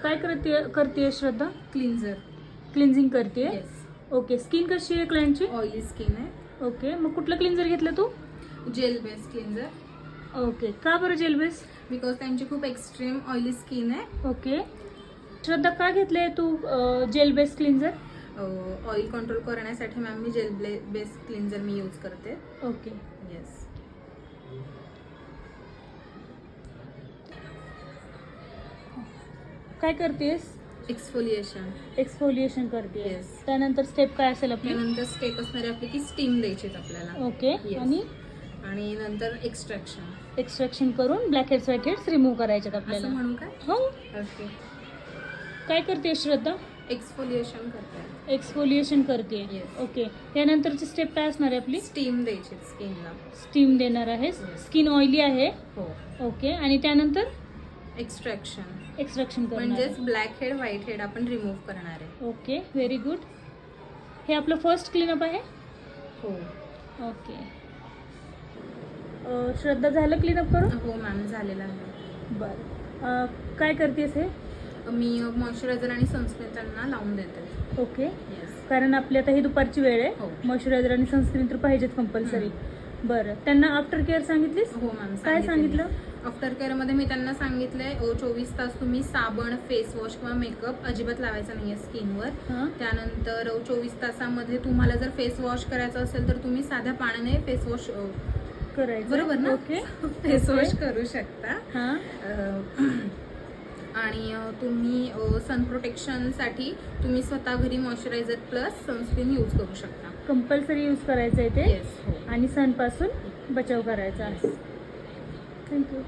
काय करते Shraddha? Cleanser. Cleansing करते. येस. ओके. स्किन कशी आहे क्लायंटची? ऑइली स्किन आहे. ओके. मग कुठलं क्लिन्झर घेतलं तू? Gel base cleanser. ओके. का बरं जेल बेस? बिकॉज त्यांची खूप एक्स्ट्रीम ऑइली स्किन आहे. ओके. श्रद्धा का घेतलंय तू gel base cleanser? Oil control करण्यासाठी मॅम मी जेल बेस क्लिन्झर मी यूज करते. ओके. येस. काय करतेस? एक्सफोलिएशन. एक्सफोलिएशन करते. Yes. त्यानंतर स्टेप काय असेल आपली? त्यानंतर स्टेप असणारी आपली की स्टीम द्यायची आपल्याला. ओके. Yes. आणि नंतर एक्स्ट्रॅक्शन. एक्स्ट्रॅक्शन करून blackheads whiteheads remove करायच्यात आपल्याला. असं म्हणू काय? हो. ओके. काय करते श्रद्धा? एक्सफोलिएशन करते. एक्सफोलिएशन करते. Yes. ओके. त्यानंतरची स्टेप काय असणार आहे आपली? स्टीम द्यायची स्किनला. स्टीम देणार आहे. स्किन ऑइली आहे. हो. ओके. आणि त्यानंतर एक्स्ट्रॅक्शन एक्स्ट्रॅक्शन करणार म्हणजेच आहे. ब्लॅक हेड व्हाईट हेड आपण रिमूव्ह करणार आहे. ओके. Very good. हे आपलं फर्स्ट क्लीनअप आहे. हो. ओके. श्रद्धा झालं क्लीनअप करून? हो मॅम, झालेलं आहे. बरं. काय करतेस हे? मी मॉइश्चरायझर आणि सनस्क्रीन त्यांना लावून देते. ओके. येस. कारण आपली आता ही दुपारची वेळ आहे. हो. मॉइश्चरायझर आणि सनस्क्रीन तर पाहिजेच कंपल्सरी. बरं. त्यांना आफ्टर केअर सांगितलीस? हो मॅम. काय सांगितलं? आफ्टर केअरमध्ये मी त्यांना सांगितलंय 24 तास तुम्ही साबण, फेस वॉश किंवा मेकअप अजिबात लावायचा नाहीये स्किनवर. हां. त्यानंतर 24 तासामध्ये तुम्हाला जर फेस वॉश करायचं असेल तर तुम्ही साध्या पाण्याने फेस वॉश करायचं. बरोबर ना? ओके. फेस वॉश करू शकता. हां. आणि तुम्ही सन प्रोटेक्शनसाठी तुम्ही स्वतः घरी मॉइश्चरायझर प्लस सनस्क्रीन यूज करू शकता. कंपल्सरी यूज करायचं आहे ते. येस. हो. आणि सनपासून बचाव करायचा आहे. थँक्यू.